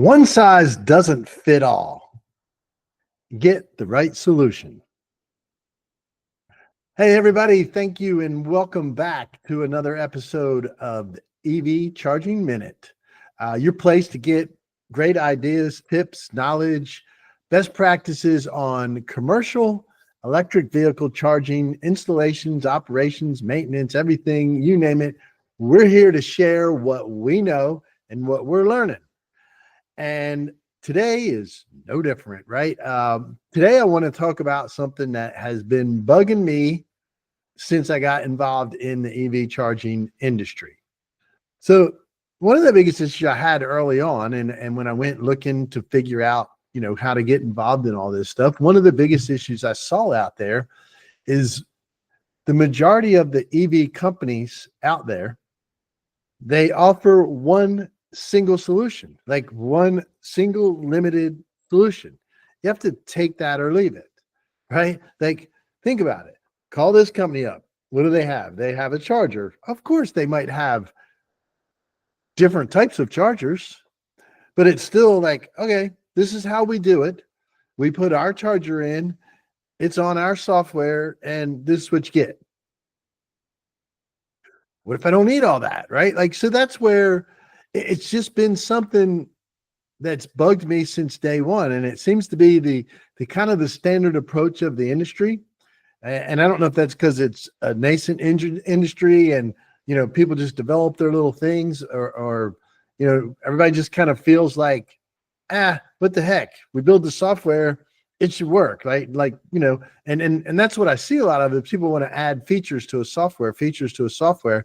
One size doesn't fit all. Get the right solution. Hey, everybody. Thank you and welcome back to another episode of the EV Charging Minute. Your place to get great ideas, tips, knowledge, best practices on commercial electric vehicle charging, installations, operations, maintenance, everything, you name it. We're here to share what we know and what we're learning. And today is no different, right? Today, I want to talk about something that has been bugging me since I got involved in the EV charging industry. So, one of the biggest issues I had early on, and when I went looking to figure out, how to get involved in all this stuff, one of the biggest issues I saw out there is the majority of the EV companies out there, they offer one single solution, like one single limited solution. You have to take that or leave it, right? Like, think about it. Call this company up. What do they have? They have a charger. Of course, they might have different types of chargers, but it's still like, okay, this is how we do it. We put our charger in, it's on our software, and this is what you get. What if I don't need all that, right? Like, so that's where it's just been something that's bugged me since day one. And it seems to be the kind of the standard approach of the industry. And I don't know if that's because it's a nascent industry and, people just develop their little things or everybody just kind of feels like, what the heck? We build the software, it should work, right? Like, and that's what I see a lot of it. People want to add features to a software.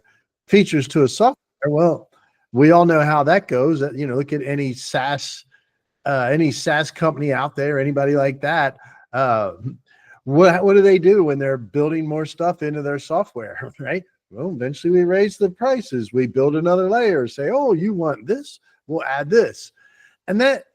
Well, we all know how that goes. Look at any SaaS company out there, anybody like that. What do they do when they're building more stuff into their software, right? Well, eventually we raise the prices. We build another layer, say, oh, you want this? We'll add this. And that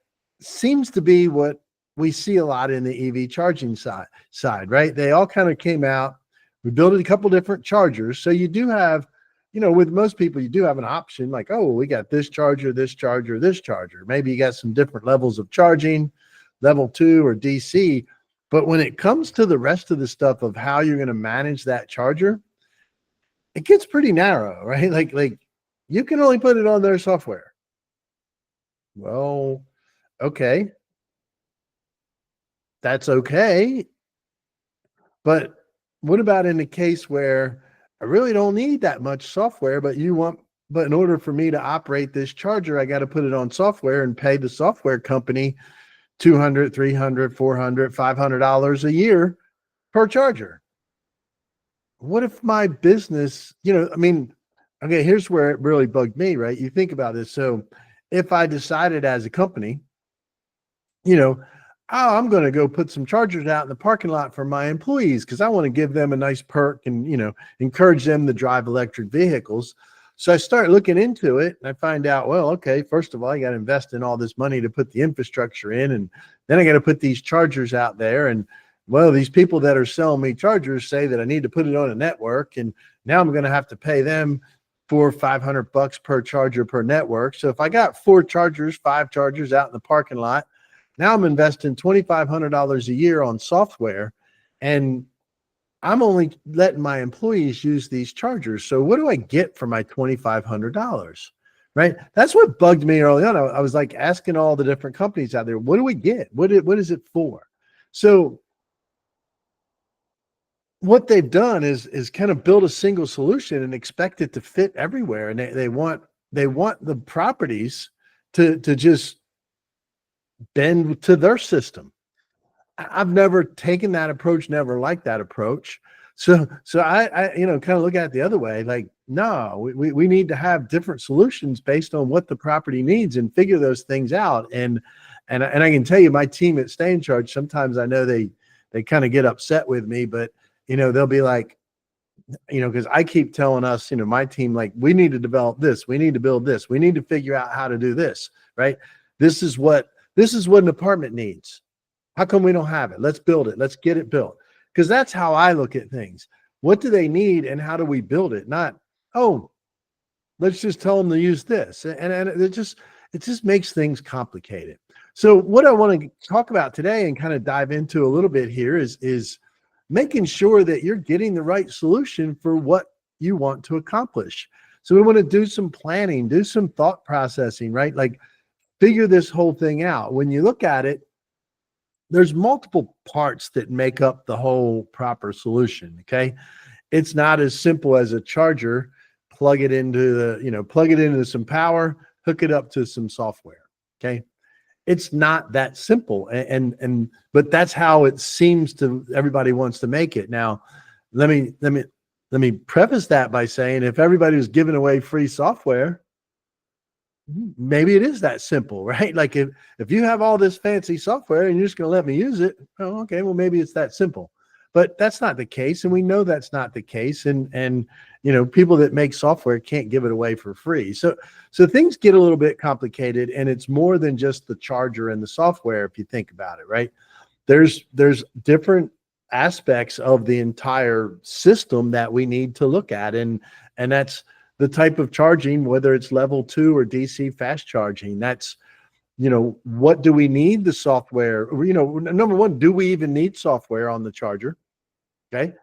seems to be what we see a lot in the EV charging side, right? They all kind of came out. We built a couple different chargers. So you do have, with most people, you do have an option like, oh, we got this charger, this charger, this charger. Maybe you got some different levels of charging, level 2 or DC. But when it comes to the rest of the stuff of how you're going to manage that charger, it gets pretty narrow, right? Like you can only put it on their software. Well, okay. That's okay. But what about in the case where I really don't need that much software, but in order for me to operate this charger, I got to put it on software and pay the software company $200, $300, $400, $500 a year per charger. What if my business, okay, here's where it really bugged me, right? You think about this. So if I decided as a company, I'm going to go put some chargers out in the parking lot for my employees because I want to give them a nice perk and, encourage them to drive electric vehicles. So I start looking into it and I find out, well, okay, first of all, I got to invest in all this money to put the infrastructure in. And then I got to put these chargers out there. And well, these people that are selling me chargers say that I need to put it on a network. And now I'm going to have to pay them $400-500 per charger per network. So if I got 5 chargers out in the parking lot, now I'm investing $2,500 a year on software, and I'm only letting my employees use these chargers. So what do I get for my $2,500? Right? That's what bugged me early on. I was like asking all the different companies out there, what do we get? What is it for? So what they've done is kind of build a single solution and expect it to fit everywhere. And they want the properties to just bend to their system. I've never taken that approach, never liked that approach. So I kind of look at it the other way, like, no, we need to have different solutions based on what the property needs and figure those things out. And I can tell you, my team at Stay in Charge, sometimes I know they kind of get upset with me, but they'll be like, because I keep telling us, my team, like, we need to develop this, we need to build this, we need to figure out how to do this, right? This is what an apartment needs. How come we don't have it? Let's build it. Let's get it built. Because that's how I look at things. What do they need and how do we build it? Not, oh, let's just tell them to use this. And it just makes things complicated. So what I want to talk about today and kind of dive into a little bit here is making sure that you're getting the right solution for what you want to accomplish. So we want to do some planning, do some thought processing, right? Like figure this whole thing out. When you look at it, there's multiple parts that make up the whole proper solution. Okay. It's not as simple as a charger, plug it into some power, hook it up to some software. Okay. It's not that simple. But that's how it seems to everybody wants to make it. Now, let me preface that by saying if everybody was giving away free software, maybe it is that simple, right? Like if you have all this fancy software and you're just going to let me use it, oh, okay, well maybe it's that simple. But that's not the case, and we know that's not the case. And people that make software can't give it away for free. So things get a little bit complicated, and it's more than just the charger and the software if you think about it, right? There's different aspects of the entire system that we need to look at, and that's the type of charging, whether it's level 2 or DC fast charging. That's what do we need the software? Number one, do we even need software on the charger? Okay.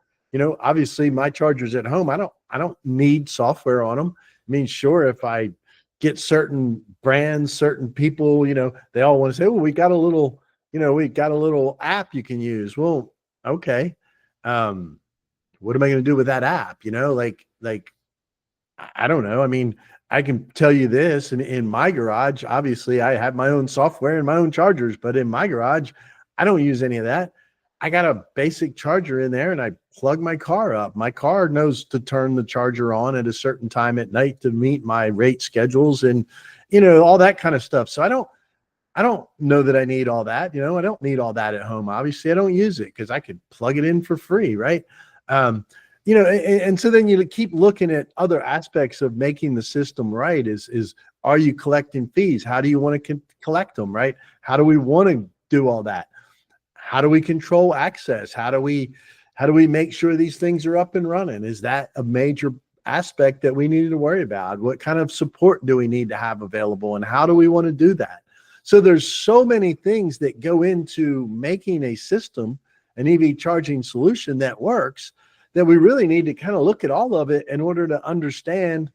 Obviously my chargers at home, I don't need software on them. I mean, sure, if I get certain brands, certain people, they all want to say, oh, we got a little app you can use. Well, okay. What am I going to do with that app? Like, I don't know. I mean, I can tell you this, in my garage, obviously I have my own software and my own chargers, but in my garage, I don't use any of that. I got a basic charger in there and I plug my car up. My car knows to turn the charger on at a certain time at night to meet my rate schedules and, all that kind of stuff. So I don't know that I need all that. I don't need all that at home. Obviously I don't use it because I could plug it in for free. Right. And so then you keep looking at other aspects of making the system right. Is are you collecting fees? How do you want to collect them? Right? How do we want to do all that? How do we control access? How do we make sure these things are up and running? Is that a major aspect that we need to worry about? What kind of support do we need to have available, and how do we want to do that? So there's so many things that go into making a system, an EV charging solution that works, that we really need to kind of look at all of it in order to understand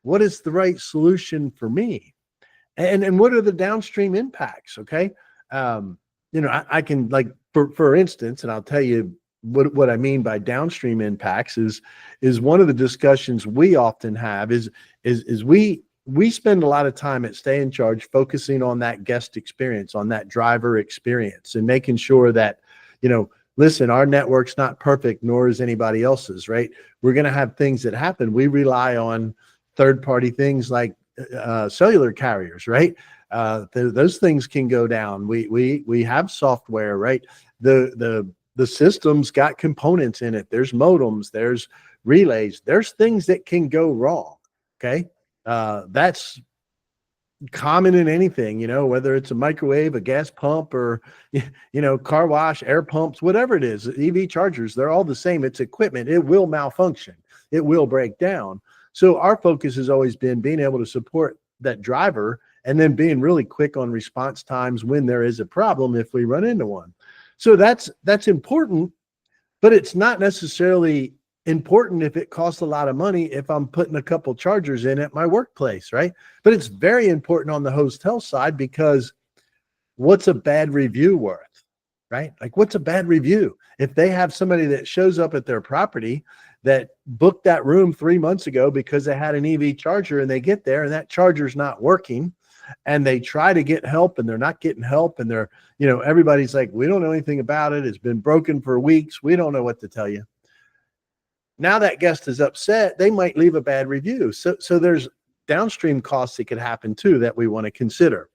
what is the right solution for me, and what are the downstream impacts. Okay. I can, like, for instance, and I'll tell you what I mean by downstream impacts is one of the discussions we often have is we spend a lot of time at Stay in Charge focusing on that guest experience, on that driver experience, and making sure that, listen, our network's not perfect, nor is anybody else's, right? We're going to have things that happen. We rely on third-party things like cellular carriers, right? Those things can go down. We have software, right? The system's got components in it. There's modems, there's relays, there's things that can go wrong. Okay. That's common in anything, whether it's a microwave, a gas pump, or, car wash, air pumps, whatever it is. EV chargers, they're all the same. It's equipment. It will malfunction. It will break down. So our focus has always been being able to support that driver and then being really quick on response times when there is a problem if we run into one. So that's important, but it's not necessarily important if it costs a lot of money if I'm putting a couple chargers in at my workplace, right? But it's very important on the hotel side, because what's a bad review worth, right? Like, what's a bad review? If they have somebody that shows up at their property that booked that room 3 months ago because they had an EV charger, and they get there and that charger's not working, and they try to get help and they're not getting help, and they're, everybody's like, we don't know anything about it. It's been broken for weeks. We don't know what to tell you. Now that guest is upset, they might leave a bad review. So there's downstream costs that could happen too that we want to consider.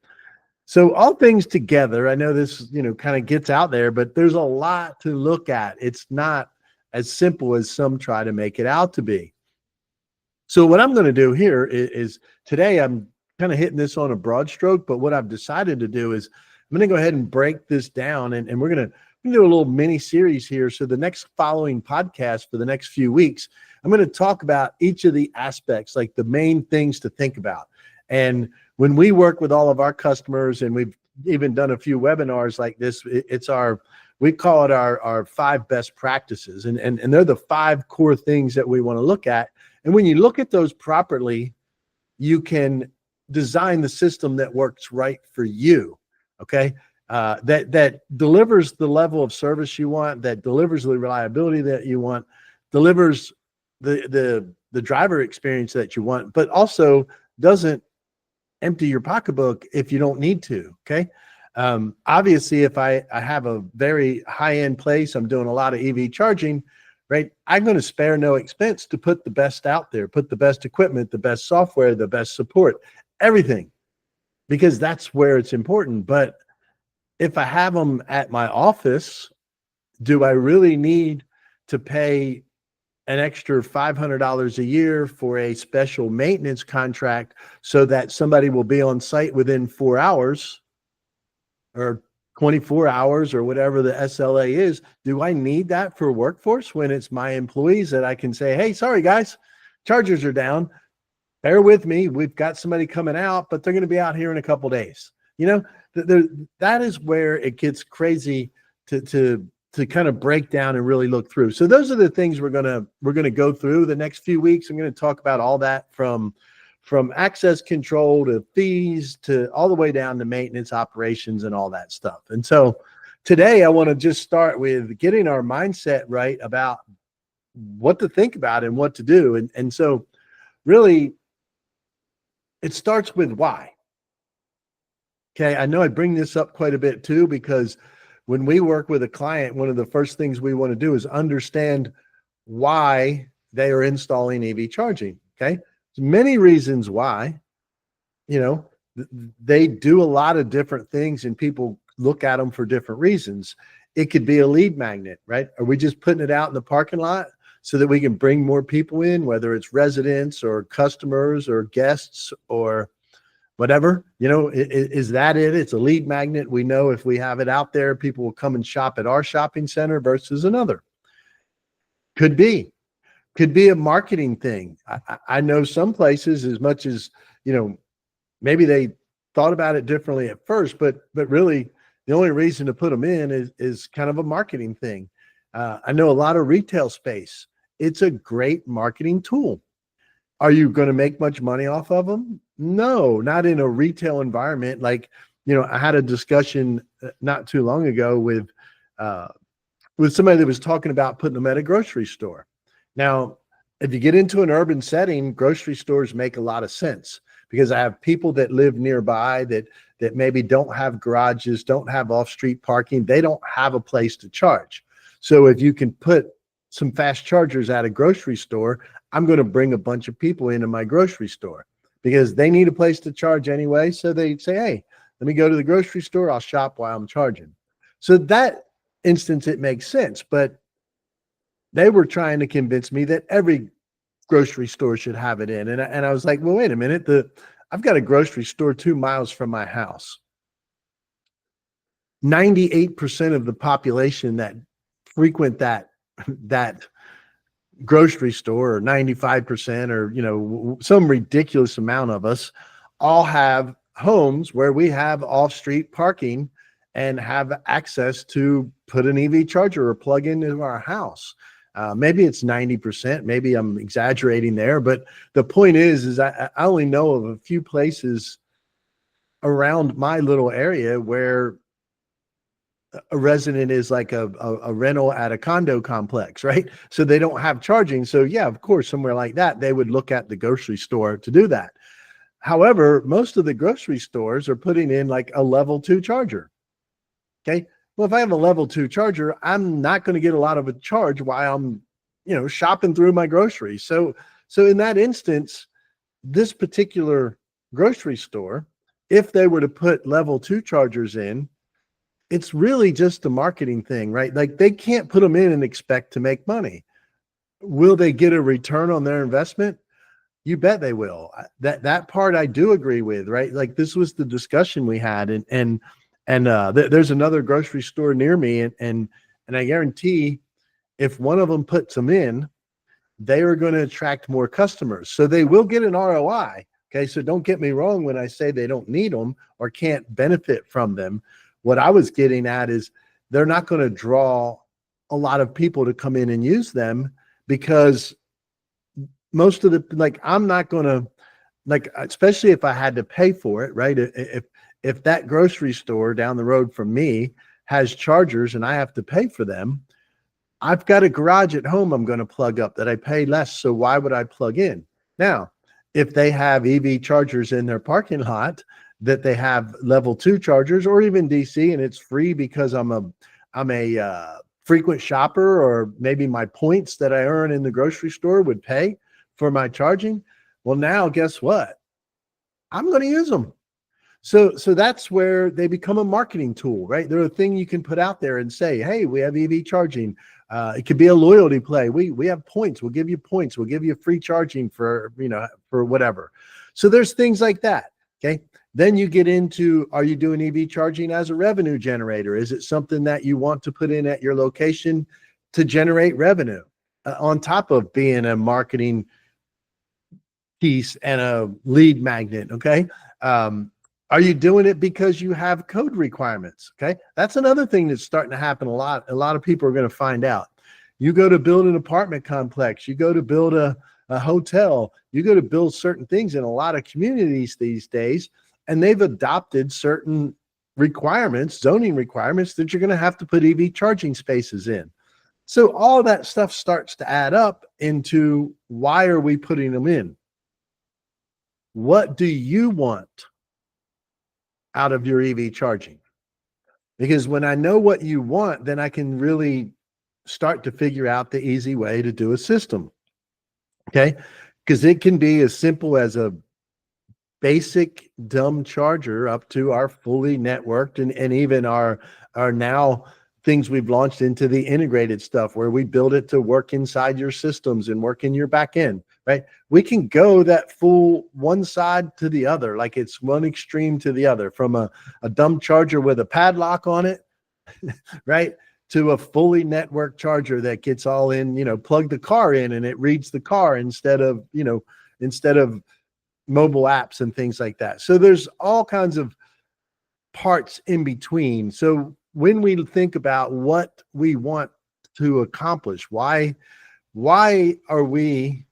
So all things together, I know this, kind of gets out there, but there's a lot to look at. It's not as simple as some try to make it out to be. So what I'm going to do here is today I'm kind of hitting this on a broad stroke, but what I've decided to do is I'm going to go ahead and break this down, and we're going to do a little mini series here. So the next following podcast for the next few weeks, I'm going to talk about each of the aspects, like the main things to think about. And when we work with all of our customers, and we've even done a few webinars like this, we call it our 5 best practices. And they're the 5 core things that we want to look at. And when you look at those properly, you can design the system that works right for you. Okay. That delivers the level of service you want, that delivers the reliability that you want, delivers the driver experience that you want, but also doesn't empty your pocketbook if you don't need to. Okay. Obviously, if I have a very high-end place, I'm doing a lot of EV charging, right? I'm going to spare no expense to put the best out there, put the best equipment, the best software, the best support, everything, because that's where it's important. But if I have them at my office, do I really need to pay an extra $500 a year for a special maintenance contract so that somebody will be on site within 4 hours or 24 hours or whatever the SLA is? Do I need that for workforce when it's my employees that I can say, hey, sorry guys, chargers are down, bear with me, we've got somebody coming out, but they're going to be out here in a couple days. That is where it gets crazy to kind of break down and really look through. So those are the things we're gonna go through the next few weeks. I'm going to talk about all that from access control to fees to all the way down to maintenance operations and all that stuff. And so today I want to just start with getting our mindset right about what to think about and what to do. And so really it starts with why. Okay. I know I bring this up quite a bit too, because when we work with a client, one of the first things we want to do is understand why they are installing EV charging. Okay. There's many reasons why, they do a lot of different things and people look at them for different reasons. It could be a lead magnet, right? Are we just putting it out in the parking lot so that we can bring more people in, whether it's residents or customers or guests or whatever, is that it? It's a lead magnet. We know if we have it out there, people will come and shop at our shopping center versus another. Could be a marketing thing. I know some places, as much as, maybe they thought about it differently at first, but really the only reason to put them in is kind of a marketing thing. I know a lot of retail space. It's a great marketing tool. Are you going to make much money off of them? No, not in a retail environment. Like, I had a discussion not too long ago with somebody that was talking about putting them at a grocery store. Now, if you get into an urban setting, grocery stores make a lot of sense because I have people that live nearby that maybe don't have garages, don't have off-street parking. They don't have a place to charge. So if you can put some fast chargers at a grocery store, I'm going to bring a bunch of people into my grocery store because they need a place to charge anyway. So they say, hey, let me go to the grocery store. I'll shop while I'm charging. So that instance, it makes sense. But they were trying to convince me that every grocery store should have it in. And I was like, well, wait a minute. I've got a grocery store 2 miles from my house. 98% of the population that frequent that grocery store, or 95%, or some ridiculous amount of us all have homes where we have off-street parking and have access to put an EV charger or plug into our house. Maybe it's 90%, maybe I'm exaggerating there, but the point is I only know of a few places around my little area where a resident is like a rental at a condo complex, right? So they don't have charging. So yeah, of course, somewhere like that, they would look at the grocery store to do that. However, most of the grocery stores are putting in like a level 2 charger. Okay. Well, if I have a level 2 charger, I'm not going to get a lot of a charge while I'm, shopping through my groceries. So in that instance, this particular grocery store, if they were to put level 2 chargers in, it's really just a marketing thing, right? Like they can't put them in and expect to make money. Will they get a return on their investment? You bet they will. That part I do agree with, right? Like this was the discussion we had, and there's another grocery store near me, and I guarantee if one of them puts them in, they are going to attract more customers. So they will get an ROI, Okay. So don't get me wrong when I say they don't need them or can't benefit from them. What I was getting at is they're not going to draw a lot of people to come in and use them because most of the, like, I'm not going to, like, especially if I had to pay for it, right? If that grocery store down the road from me has chargers and I have to pay for them, I've got a garage at home I'm going to plug up that I pay less. So why would I plug in? Now, if they have EV chargers in their parking lot, that they have level 2 chargers or even DC, and it's free because I'm a frequent shopper, or maybe my points that I earn in the grocery store would pay for my charging. Well, now guess what? I'm going to use them. So that's where they become a marketing tool, right? They're a thing you can put out there and say, hey, we have EV charging. It could be a loyalty play. We have points. We'll give you points. We'll give you free charging for, for whatever. So there's things like that. Okay. Then you get into, are you doing EV charging as a revenue generator? Is it something that you want to put in at your location to generate revenue on top of being a marketing piece and a lead magnet? Okay. Are you doing it because you have code requirements? Okay. That's another thing that's starting to happen a lot. A lot of people are going to find out. You go to build an apartment complex, you go to build a hotel, you go to build certain things in a lot of communities these days, and they've adopted certain requirements, zoning requirements, that you're going to have to put EV charging spaces in. So all that stuff starts to add up into, why are we putting them in? What do you want out of your EV charging? Because when I know what you want, then I can really start to figure out the easy way to do a system. Okay. Because it can be as simple as a basic dumb charger up to our fully networked and even our now things we've launched into the integrated stuff where we build it to work inside your systems and work in your back end, right? We can go that full one side to the other, like it's one extreme to the other, from a dumb charger with a padlock on it, right, to a fully networked charger that gets all in, plug the car in and it reads the car instead of mobile apps and things like that. So there's all kinds of parts in between. So when we think about what we want to accomplish, why are we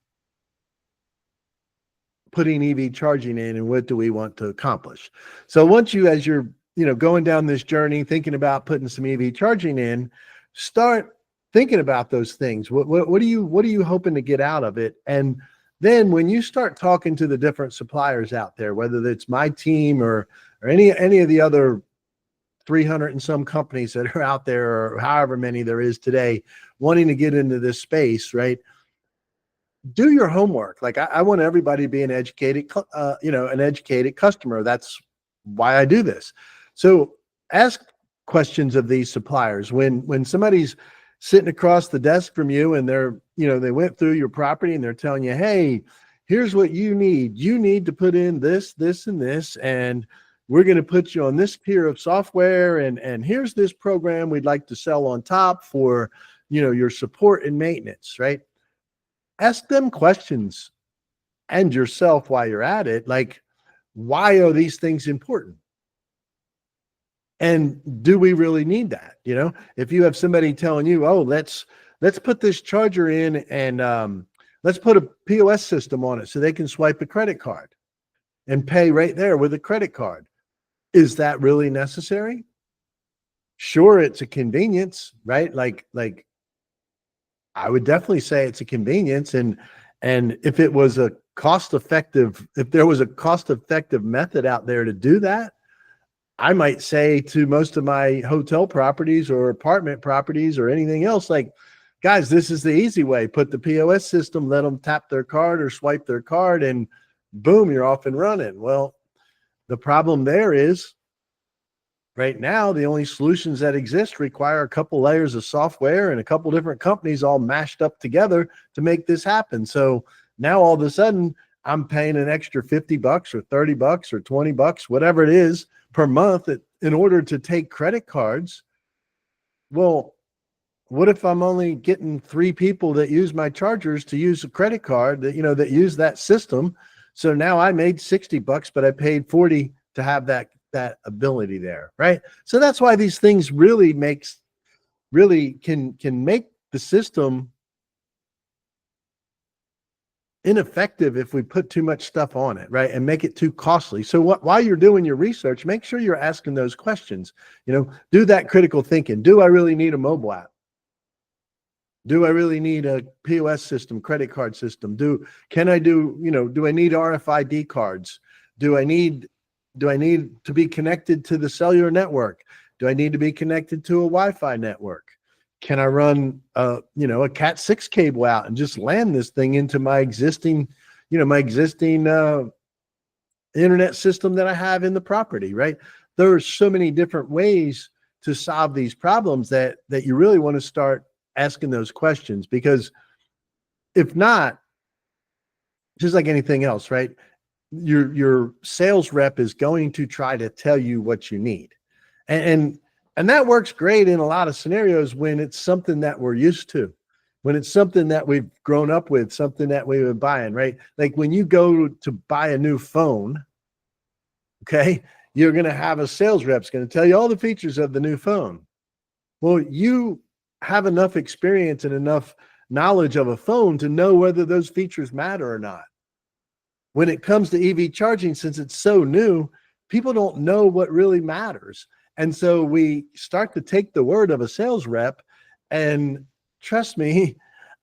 putting EV charging in, and what do we want to accomplish? So once you, as you're, going down this journey, thinking about putting some EV charging in, start thinking about those things. What are you hoping to get out of it? And then when you start talking to the different suppliers out there, whether it's my team or any of the other 300 and some companies that are out there, or however many there is today, wanting to get into this space, right? Do your homework. Like I want everybody to be an educated, an educated customer. That's why I do this. So ask questions of these suppliers. When somebody's sitting across the desk from you and they're, they went through your property and they're telling you, hey, here's what you need. You need to put in this, this, and this, and we're going to put you on this tier of software. And here's this program we'd like to sell on top for, your support and maintenance, right? Ask them questions and yourself while you're at it. Like, why are these things important? And do we really need that? If you have somebody telling you, oh, let's put this charger in and let's put a POS system on it so they can swipe a credit card and pay right there with a credit card. Is that really necessary? Sure, it's a convenience, right? Like I would definitely say it's a convenience. And if it was a if there was a cost-effective method out there to do that, I might say to most of my hotel properties or apartment properties or anything else, like, guys, this is the easy way. Put the POS system, let them tap their card or swipe their card, and boom, you're off and running. Well, the problem there is right now, the only solutions that exist require a couple layers of software and a couple different companies all mashed up together to make this happen. So now all of a sudden, I'm paying an extra $50 or $30 or $20, whatever it is, per month in order to take credit cards. Well, what if I'm only getting 3 people that use my chargers to use a credit card that use that system? So now I made $60, but I paid 40 to have that ability there, right? So that's why these things really can make the system ineffective if we put too much stuff on it, right? And make it too costly. So while you're doing your research, make sure you're asking those questions. Do that critical thinking. Do I really need a mobile app? Do I really need a POS system, credit card system? Do I need RFID cards? Do I need to be connected to the cellular network? Do I need to be connected to a Wi-Fi network? Can I run a Cat 6 cable out and just land this thing into my existing internet system that I have in the property, right? There are so many different ways to solve these problems that you really want to start asking those questions, because if not, just like anything else, right? Your sales rep is going to try to tell you what you need. And that works great in a lot of scenarios when it's something that we're used to, when it's something that we've grown up with, something that we've been buying, right? Like when you go to buy a new phone, okay, you're going to have a sales rep's going to tell you all the features of the new phone. Well, you have enough experience and enough knowledge of a phone to know whether those features matter or not. When it comes to EV charging, since it's so new, people don't know what really matters. And so we start to take the word of a sales rep, and trust me,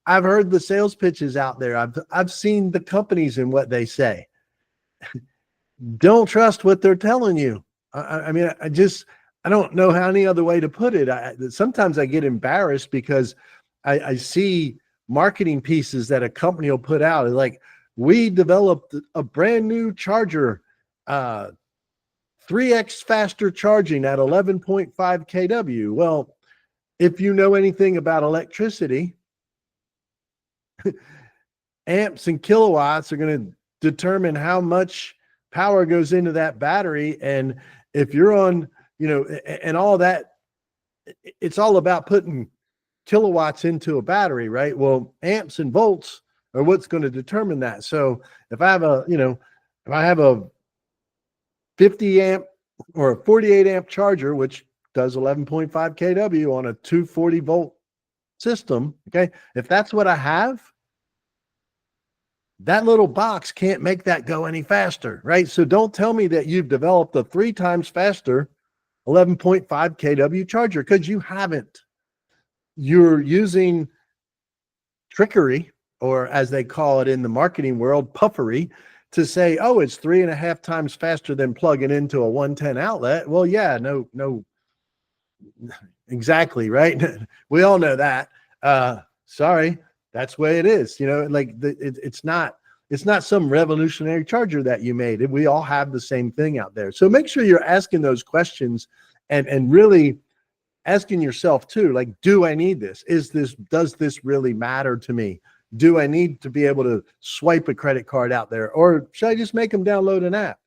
I've heard the sales pitches out there. I've seen the companies and what they say. Don't trust what they're telling you. I mean, I don't know how any other way to put it. Sometimes I get embarrassed because I see marketing pieces that a company will put out. Like, we developed a brand new charger, 3x faster charging at 11.5 kW. Well, if you know anything about electricity, amps and kilowatts are going to determine how much power goes into that battery. And if you're on, and all that, it's all about putting kilowatts into a battery, right? Well, amps and volts are what's going to determine that. So if I have a 50 amp or a 48 amp charger, which does 11.5 kW on a 240 volt system, okay, if that's what I have, that little box can't make that go any faster, right? So don't tell me that you've developed a 3 times faster 11.5 kW charger, because you haven't. You're using trickery, or as they call it in the marketing world, puffery, to say, oh, it's 3.5 times faster than plugging into a 110 outlet. Well, yeah, no, exactly, right? We all know that. Sorry, that's the way it is. It's not some revolutionary charger that you made. We all have the same thing out there. So make sure you're asking those questions and really asking yourself too, like, do I need this? Does this really matter to me? Do I need to be able to swipe a credit card out there, or should I just make them download an app?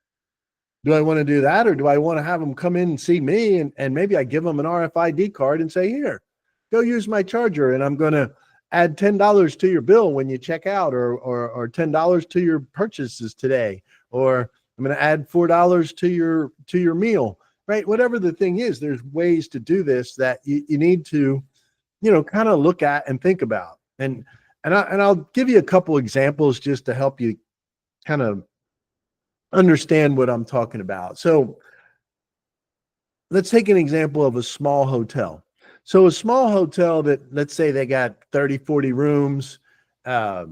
Do I want to do that, or do I want to have them come in and see me, and maybe I give them an RFID card and say, here, go use my charger, and I'm going to add $10 to your bill when you check out, or $10 to your purchases today, or I'm going to add $4 to your meal, right? Whatever the thing is, there's ways to do this that you need to, kind of look at and think about. And I'll give you a couple examples just to help you kind of understand what I'm talking about. So let's take an example of a small hotel. So a small hotel that, let's say they got 30, 40 rooms, to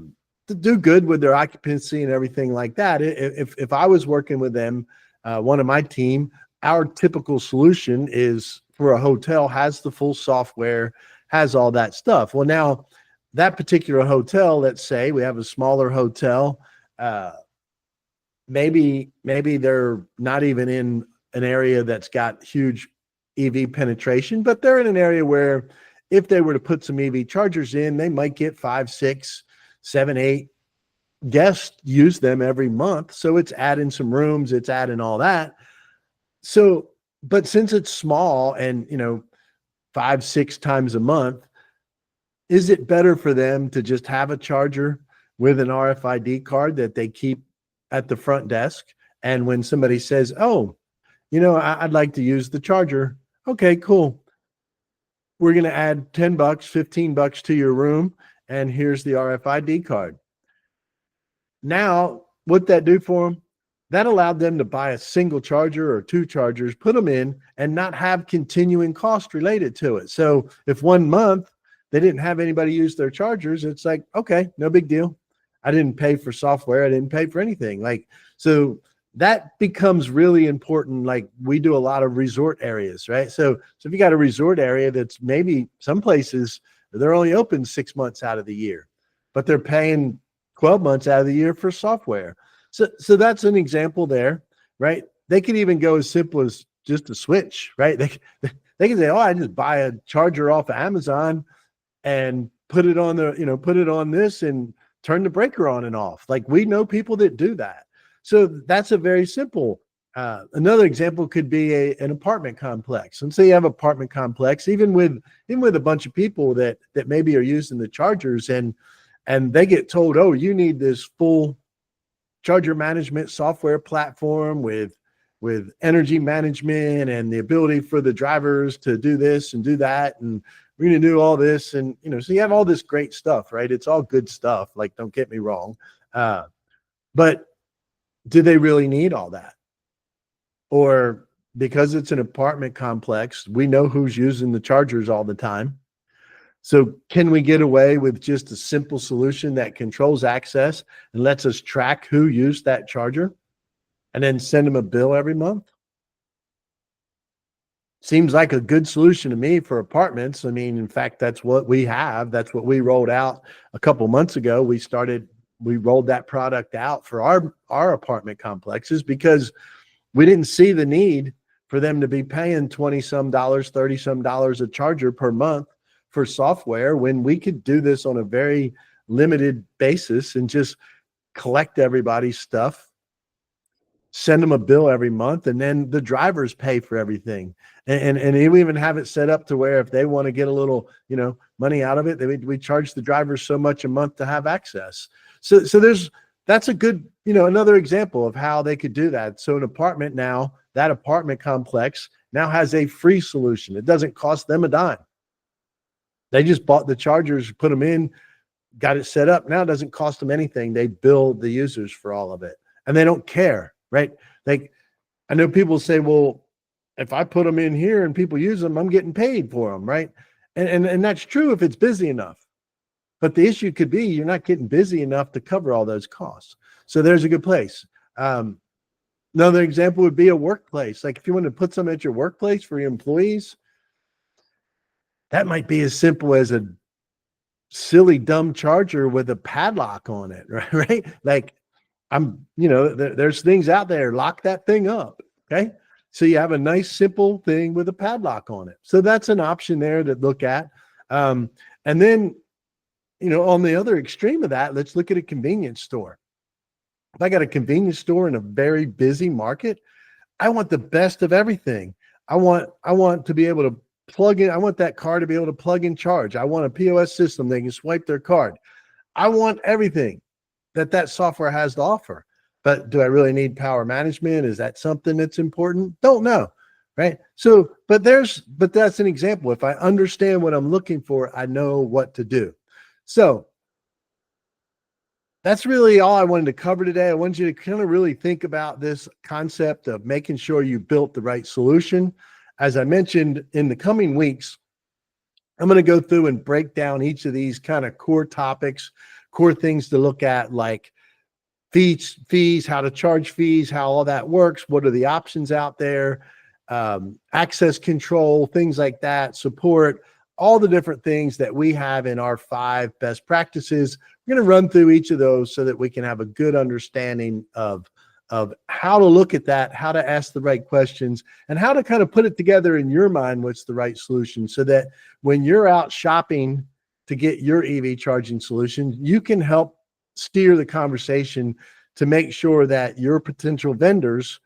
do good with their occupancy and everything like that. If I was working with them, one of my team, our typical solution is for a hotel has the full software, has all that stuff. Well, now that particular hotel, let's say we have a smaller hotel, maybe they're not even in an area that's got huge EV penetration, but they're in an area where if they were to put some EV chargers in, they might get 5, 6, 7, 8 guests use them every month. So it's adding some rooms, it's adding all that. So, but since it's small and, 5, 6 times a month, is it better for them to just have a charger with an RFID card that they keep at the front desk. And when somebody says, oh, I'd like to use the charger. Okay, cool. We're going to add $10, $15 to your room. And here's the RFID card. Now, what that do for them? That allowed them to buy a single charger or two chargers, put them in, and not have continuing cost related to it. So if 1 month they didn't have anybody use their chargers, it's like, okay, no big deal. I didn't pay for software. I didn't pay for anything. So that becomes really important. Like, we do a lot of resort areas, right? So if you got a resort area that's maybe some places they're only open 6 months out of the year, but they're paying 12 months out of the year for software. So that's an example there, right? They could even go as simple as just a switch, right? They can say, oh, I just buy a charger off of Amazon and put it on this and turn the breaker on and off. Like, we know people that do that. So that's a very simple. Another example could be an apartment complex. And say you have an apartment complex, even with a bunch of people that maybe are using the chargers, and they get told, oh, you need this full charger management software platform with energy management and the ability for the drivers to do this and do that, and we're going to do all this. And so you have all this great stuff, right? It's all good stuff, like, don't get me wrong, but do they really need all that? Or because it's an apartment complex, we know who's using the chargers all the time. So can we get away with just a simple solution that controls access and lets us track who used that charger and then send them a bill every month? Seems like a good solution to me for apartments. I mean, in fact, that's what we have. That's what we rolled out a couple months ago. We rolled that product out for our apartment complexes because we didn't see the need for them to be paying $20 some, $30 some a charger per month for software, when we could do this on a very limited basis and just collect everybody's stuff, send them a bill every month, and then the drivers pay for everything. And we even have it set up to where if they want to get a little, money out of it, we charge the drivers so much a month to have access. So that's a good, another example of how they could do that. So an apartment now, that apartment complex now has a free solution. It doesn't cost them a dime. They just bought the chargers, put them in, got it set up. Now it doesn't cost them anything. They bill the users for all of it, and they don't care, right? Like, I know people say, well, if I put them in here and people use them, I'm getting paid for them, right? And that's true if it's busy enough. But the issue could be you're not getting busy enough to cover all those costs. So there's a good place. Another example would be a workplace. Like, if you want to put something at your workplace for your employees, that might be as simple as a silly, dumb charger with a padlock on it, right? Like, there's things out there, lock that thing up, okay? So you have a nice, simple thing with a padlock on it. So that's an option there to look at. And then, on the other extreme of that, let's look at a convenience store. If I got a convenience store in a very busy market, I want the best of everything. I want to be able to plug in. I want that car to be able to plug in charge. I want a POS system. They can swipe their card. I want everything that software has to offer. But do I really need power management? Is that something that's important? Don't know. Right. So, but that's an example. If I understand what I'm looking for, I know what to do. So that's really all I wanted to cover today. I want you to kind of really think about this concept of making sure you built the right solution. As I mentioned, in the coming weeks, I'm going to go through and break down each of these kind of core topics, core things to look at, like fees, how to charge fees, how all that works, what are the options out there, access control, things like that, support, all the different things that we have in our 5 best practices. We're going to run through each of those so that we can have a good understanding of how to look at that, how to ask the right questions, and how to kind of put it together in your mind what's the right solution, so that when you're out shopping to get your EV charging solution, you can help steer the conversation to make sure that your potential vendors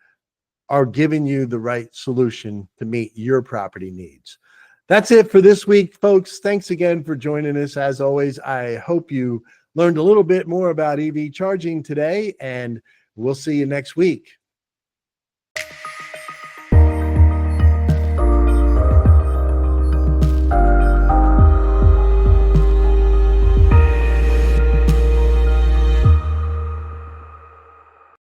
are giving you the right solution to meet your property needs. That's it for this week, folks. Thanks again for joining us. As always, I hope you learned a little bit more about EV charging today, and We'll see you next week.